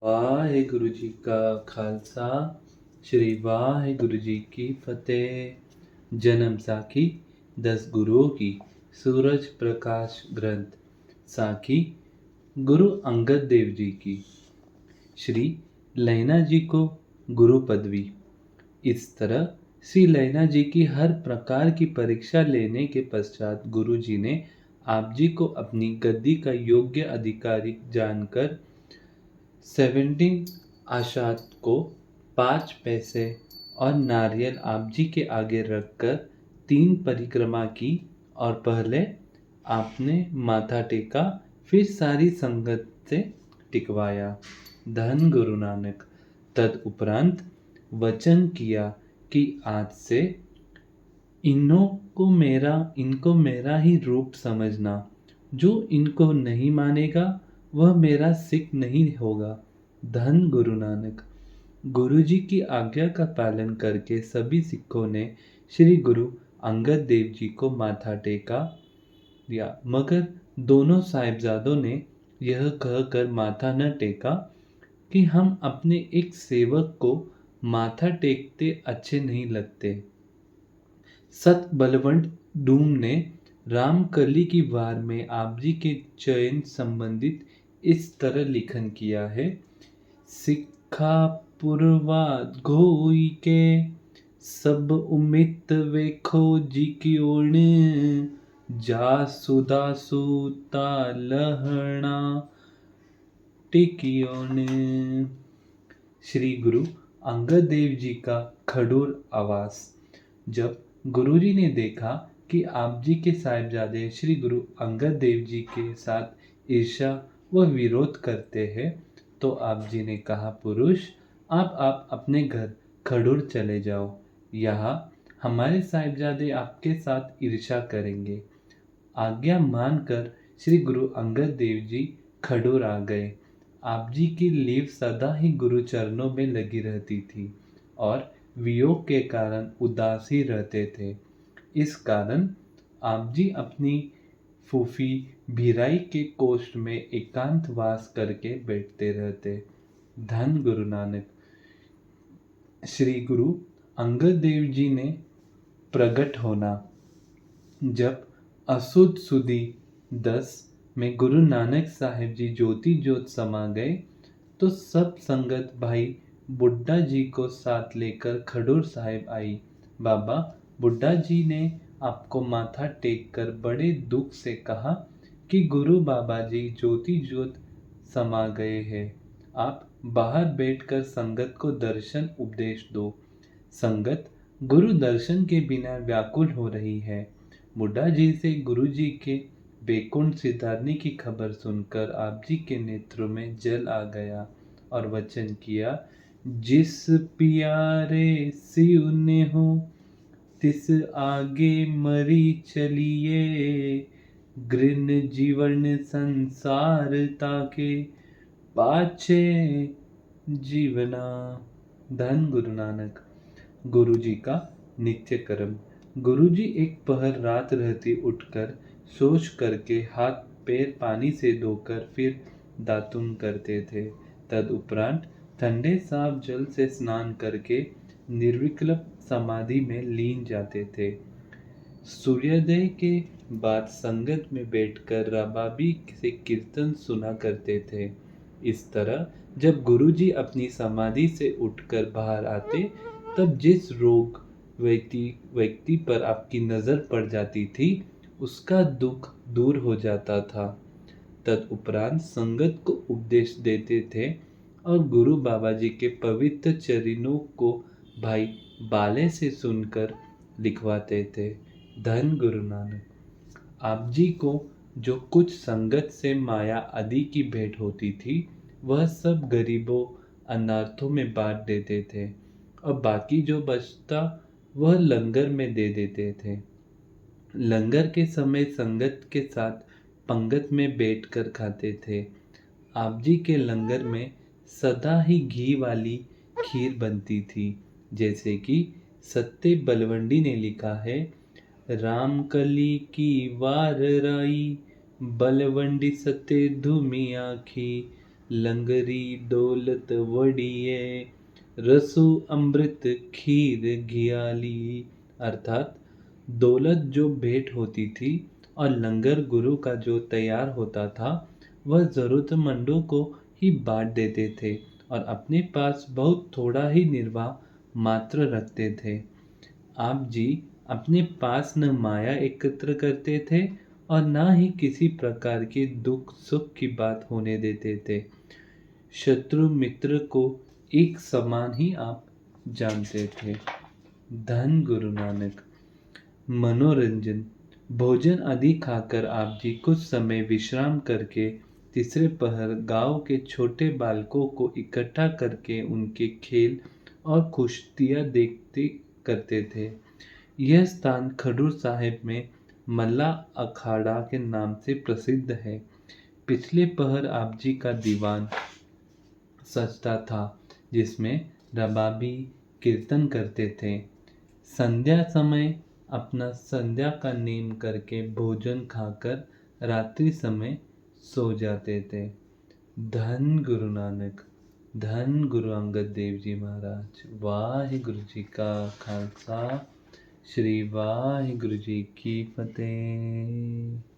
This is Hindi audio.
वाहेगुरु जी का खालसा श्री वाहेगुरु जी की फतेह। जन्म साखी 10 गुरुओं की सूरज प्रकाश ग्रंथ साखी गुरु अंगद देव जी की। श्री लैना जी को गुरु पदवी। इस तरह श्री लैना जी की हर प्रकार की परीक्षा लेने के पश्चात गुरु जी ने आप जी को अपनी गद्दी का योग्य अधिकारी जानकर 17 आशात को 5 पैसे और नारियल आप जी के आगे रखकर 3 परिक्रमा की और पहले आपने माथा टेका, फिर सारी संगत से टिकवाया। धन गुरु नानक। तदुपरांत वचन किया कि आज से इनको मेरा ही रूप समझना। जो इनको नहीं मानेगा वह मेरा सिख नहीं होगा। धन गुरु नानक। गुरु जी की आज्ञा का पालन करके सभी सिखों ने श्री गुरु अंगद देव जी को माथा टेका दिया, मगर दोनों साहिबजादों ने यह कहकर माथा न टेका कि हम अपने एक सेवक को माथा टेकते अच्छे नहीं लगते। सत बलवंत डूम ने रामकली की वार में आप जी के चयन संबंधित इस तरह लिखन किया है। सिक्खा पुरवा घोई के सब उमित वेखो जी की ओण जा सुदा सूता लहणा टिकियोन। श्री गुरु अंगद देव जी का खडूर आवास। जब गुरुजी ने देखा कि आप जी के साहिबजादे श्री गुरु अंगद देव जी के साथ ईर्ष्या व विरोध करते हैं, तो आप जी ने कहा, पुरुष आप अपने घर खडूर चले जाओ। यहाँ हमारे साहिबजादे आपके साथ ईर्ष्या करेंगे। आज्ञा मानकर श्री गुरु अंगद देव जी खडूर आ गए। आप जी की लीव सदा ही गुरु चरणों में लगी रहती थी और वियोग के कारण उदास ही रहते थे। इस कारण आप जी अपनी फूफी भिराई के कोष्ठ में एकांतवास करके बैठते रहते। धन गुरु नानक। श्री गुरु अंगद देव जी ने प्रकट होना। जब असुद सुदी 10 में गुरु नानक साहेब जी ज्योति ज्योत समा गए, तो सब संगत भाई बुड्ढा जी को साथ लेकर खडूर साहिब आई। बाबा बुड्ढा जी ने आपको माथा टेक कर बड़े दुख से कहा कि गुरु बाबा जी ज्योति ज्योत समा गए हैं। आप बाहर बैठकर संगत को दर्शन उपदेश दो। संगत गुरु दर्शन के बिना व्याकुल हो रही है। बुड्ढा जी से गुरु जी के बैकुंठ सिधारने की खबर सुनकर आप जी के नेत्रों में जल आ गया और वचन किया, जिस पियारे सिउ ने हो तिस आगे मरी चलिए, गृन जीवन संसार ताके पाछे जीवना। धन गुरु नानक। गुरु जी का नित्य कर्म। गुरु जी एक पहर रात रहती उठकर शौच करके हाथ पैर पानी से धोकर फिर दातुन करते थे। तदुपरांत ठंडे साफ जल से स्नान करके निर्विकल्प समाधि में लीन जाते थे। सूर्योदय के बाद संगत में बैठकर रबाबी से कीर्तन सुना करते थे। इस तरह जब गुरुजी अपनी समाधि से उठकर बाहर आते, तब जिस रोग व्यक्ति पर आपकी नज़र पड़ जाती थी, उसका दुख दूर हो जाता था। तदुपरांत संगत को उपदेश देते थे और गुरु बाबा जी के पवित्र चरणों को भाई बाले से सुनकर लिखवाते थे। धन गुरु नानक। आप जी को जो कुछ संगत से माया आदि की भेंट होती थी, वह सब गरीबों अनाथों में बांट देते थे और बाकी जो बचता वह लंगर में दे देते थे। लंगर के समय संगत के साथ पंगत में बैठकर खाते थे। आप जी के लंगर में सदा ही घी वाली खीर बनती थी। जैसे कि सत्य बलवंडी ने लिखा है, रामकली की वार राई बलवंडी सत्य धूमि आखी, लंगरी दौलत वड़िए, रसू अमृत खीर घियाली। अर्थात दौलत जो भेंट होती थी और लंगर गुरु का जो तैयार होता था वह जरूरतमंदों को ही बांट देते थे और अपने पास बहुत थोड़ा ही निर्वाह मात्र रखते थे। आप जी अपने पास न माया एकत्र करते थे और ना ही किसी प्रकार के दुख सुख की बात होने देते थे। शत्रु मित्र को एक समान ही आप जानते थे। धन गुरु नानक। मनोरंजन। भोजन आदि खाकर आप जी कुछ समय विश्राम करके तीसरे पहर गांव के छोटे बालकों को इकट्ठा करके उनके खेल और कुश्तियां देखते करते थे। यह स्थान खडूर साहिब में मल्ला अखाड़ा के नाम से प्रसिद्ध है। पिछले पहर आप जी का दीवान सजता था जिसमें रबाबी कीर्तन करते थे। संध्या समय अपना संध्या का नेम करके भोजन खाकर रात्रि समय सो जाते थे। धन गुरु नानक। धन गुरु अंगद देव जी महाराज। वाहिगुरु जी का खालसा, श्री वाहिगुरु जी की फतेह।